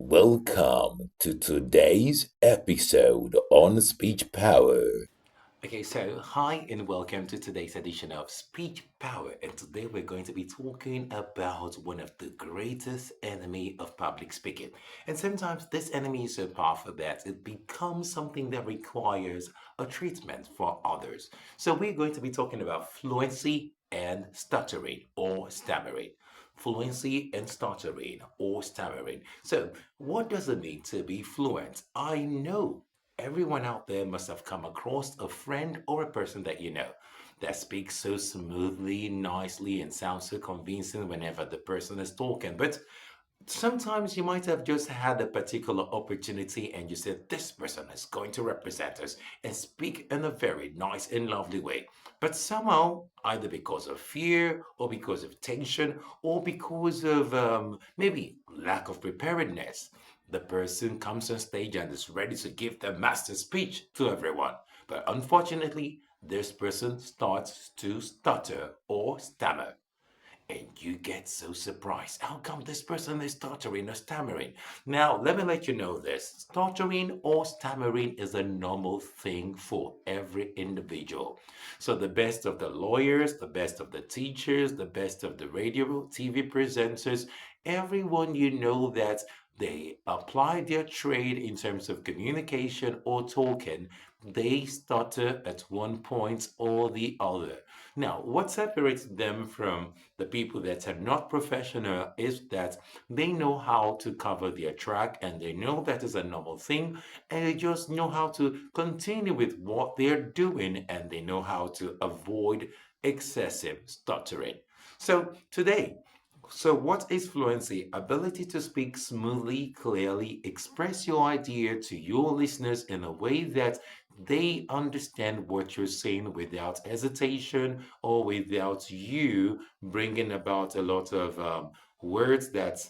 Welcome to today's episode on speech power. Okay, so hi and welcome to today's edition of Speech Power. And today we're going to be talking about one of the greatest enemy of public speaking. And sometimes this enemy is so powerful that it becomes something that requires a treatment for others. So we're going to be talking about fluency and stuttering or stammering. Fluency and stuttering or stammering. So, what does it mean to be fluent? I know everyone out there must have come across a friend or a person that you know that speaks so smoothly, nicely, and sounds so convincing whenever the person is talking. But sometimes you might have just had a particular opportunity and you said, this person is going to represent us and speak in a very nice and lovely way. But somehow, either because of fear or because of tension or because of maybe lack of preparedness, the person comes on stage and is ready to give the master speech to everyone. But unfortunately, this person starts to stutter or stammer. And you get so surprised. How come this person is stuttering or stammering? Now, let me let you know this. Stuttering or stammering is a normal thing for every individual. So, the best of the lawyers, the best of the teachers, the best of the radio, TV presenters, everyone you know that they apply their trade in terms of communication or talking, they stutter at one point or the other. Now, what separates them from the people that are not professional is that they know how to cover their track and they know that is a normal thing and they just know how to continue with what they're doing and they know how to avoid excessive stuttering. So what is fluency? Ability to speak smoothly, clearly, express your idea to your listeners in a way that they understand what you're saying without hesitation or without you bringing about a lot of words that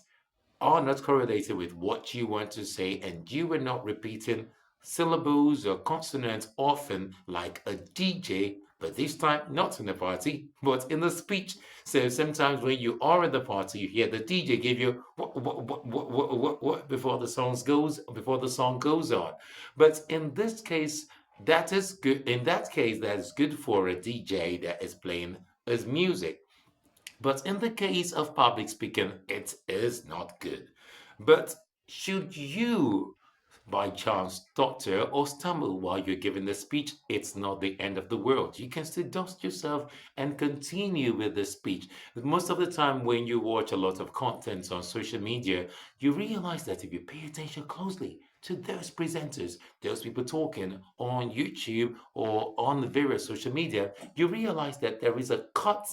are not correlated with what you want to say, and you are not repeating syllables or consonants often like a DJ, but this time not in the party, but in the speech. So sometimes when you are in the party, you hear the DJ give you what before the song goes on. But in this case, that is good. In that case, that is good for a DJ that is playing his music. But in the case of public speaking, it is not good. But should you, by chance, stutter or stumble while you're giving the speech, it's not the end of the world. You can still dust yourself and continue with the speech. Most of the time, when you watch a lot of content on social media, you realize that if you pay attention closely to those presenters, those people talking on YouTube or on the various social media, you realize that there is a cut.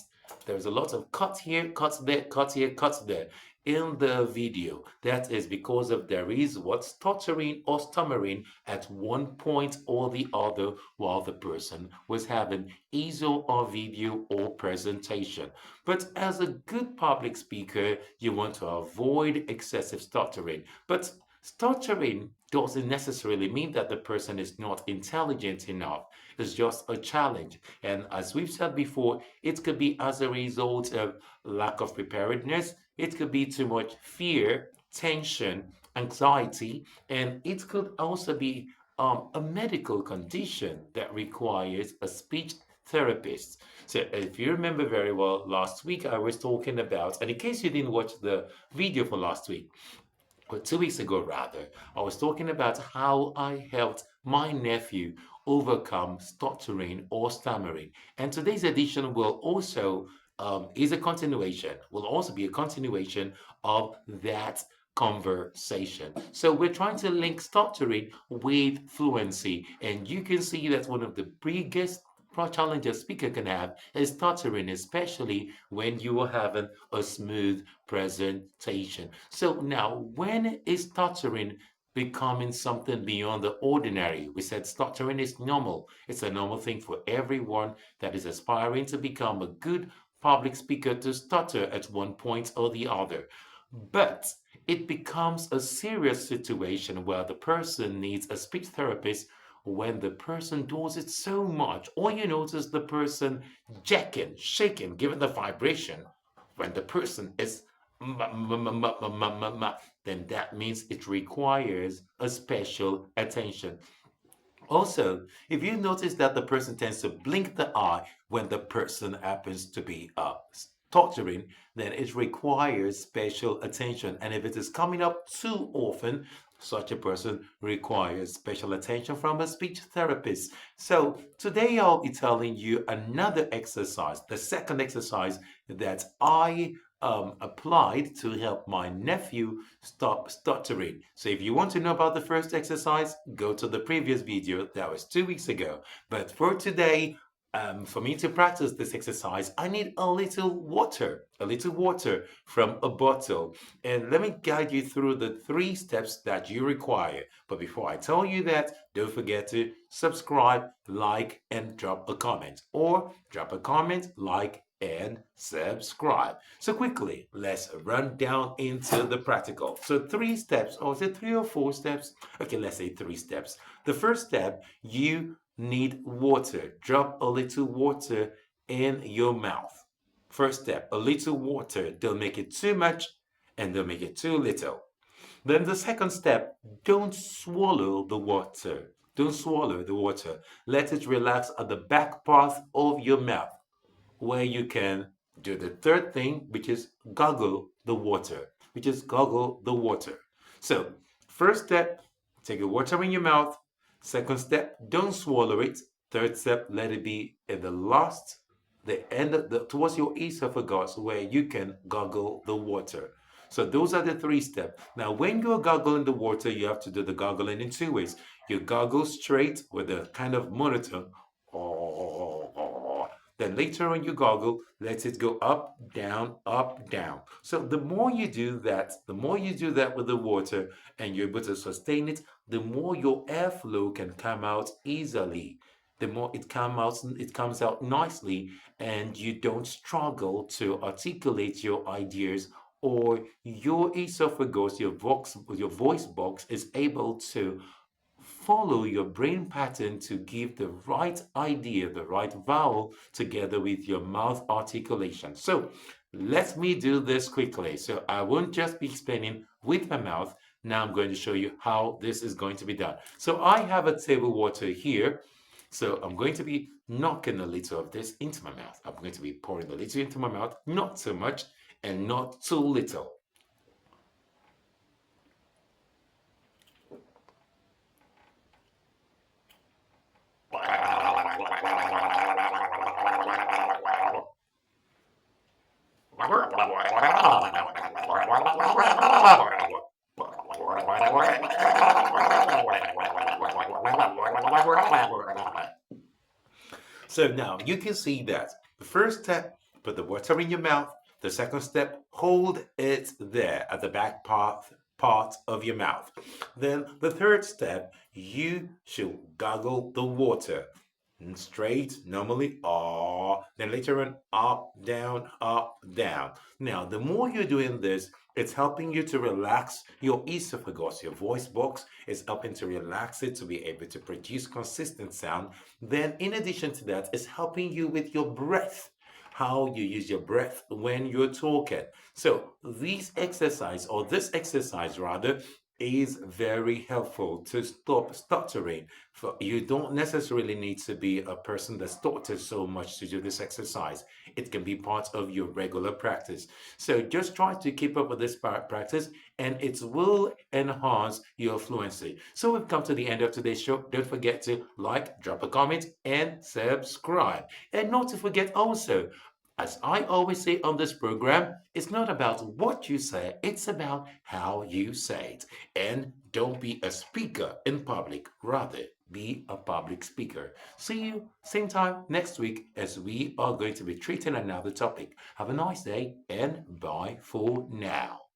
There's a lot of cuts here, cuts there, cuts here, cuts there in the video. That is because of there is what stuttering or stammering at one point or the other while the person was having either or video or presentation. But as a good public speaker, you want to avoid excessive stuttering. But stuttering doesn't necessarily mean that the person is not intelligent enough. It's just a challenge. And as we've said before, it could be as a result of lack of preparedness, it could be too much fear, tension, anxiety, and it could also be a medical condition that requires a speech therapist. So, if you remember very well, last week I was talking about, and in case you didn't watch the video for last week, or 2 weeks ago rather, I was talking about how I helped my nephew overcome stuttering or stammering. And today's edition will also is a continuation, will also be a continuation of that conversation. So we're trying to link stuttering with fluency, and you can see that one of the biggest challenge a speaker can have is stuttering, especially when you are having a smooth presentation. So now, when is stuttering becoming something beyond the ordinary? We said stuttering is normal. It's a normal thing for everyone that is aspiring to become a good public speaker to stutter at one point or the other. But it becomes a serious situation where the person needs a speech therapist when the person does it so much, or you notice the person jacking, shaking, giving the vibration when the person is then that means it requires a special attention. Also, if you notice that the person tends to blink the eye when the person happens to be stuttering, then it requires special attention. And if it is coming up too often, such a person requires special attention from a speech therapist. So today I'll be telling you another exercise, the second exercise that I applied to help my nephew stop stuttering. So if you want to know about the first exercise, go to the previous video that was 2 weeks ago. But for today, for me to practice this exercise, I need a little water from a bottle. And let me guide you through the 3 steps that you require. But before I tell you that, don't forget to subscribe, like, and drop a comment. Or drop a comment, like, and subscribe. So quickly, let's run down into the practical. So 3 steps, or is it 3 or 4 steps? Okay, let's say 3 steps. The first step, you need water. Drop a little water in your mouth. First step, a little water. Don't make it too much and don't make it too little. Then the second step, don't swallow the water. Don't swallow the water. Let it relax at the back part of your mouth, where you can do the third thing, which is gargle the water, So, first step, take the water in your mouth. Second step, don't swallow it. Third step, let it be at the end of towards your esophagus, where you can gargle the water. So those are the 3 steps. Now, when you're gargling the water, you have to do the gargling in 2 ways. You gargle straight with a kind of monotone. Then later on you gargle, let it go up, down, up, down. So the more you do that, with the water and you're able to sustain it, the more your airflow can come out easily. The more it comes out nicely, and you don't struggle to articulate your ideas, or your esophagus, your voice box is able to follow your brain pattern to give the right idea, the right vowel, together with your mouth articulation. So let me do this quickly. So I won't just be explaining with my mouth. Now I'm going to show you how this is going to be done. So I have a table water here. So I'm going to be knocking a little of this into my mouth. I'm going to be pouring a little into my mouth, not so much and not too little. So now you can see that the first step, put the water in your mouth. The second step, hold it there at the back part of your mouth. Then the third step, you should gargle the water. Straight, normally, then later on, up, down, up, down. Now, the more you're doing this, it's helping you to relax your esophagus, your voice box is helping to relax it to be able to produce consistent sound. Then, in addition to that, it's helping you with your breath, how you use your breath when you're talking. So, this exercise rather, is very helpful to stop stuttering. You don't necessarily need to be a person that stutters so much to do this exercise. It can be part of your regular practice. So just try to keep up with this practice, and it will enhance your fluency. So we've come to the end of today's show. Don't forget to like, drop a comment, and subscribe. And not to forget also, as I always say on this program, it's not about what you say, it's about how you say it. And don't be a speaker in public, rather be a public speaker. See you same time next week as we are going to be treating another topic. Have a nice day and bye for now.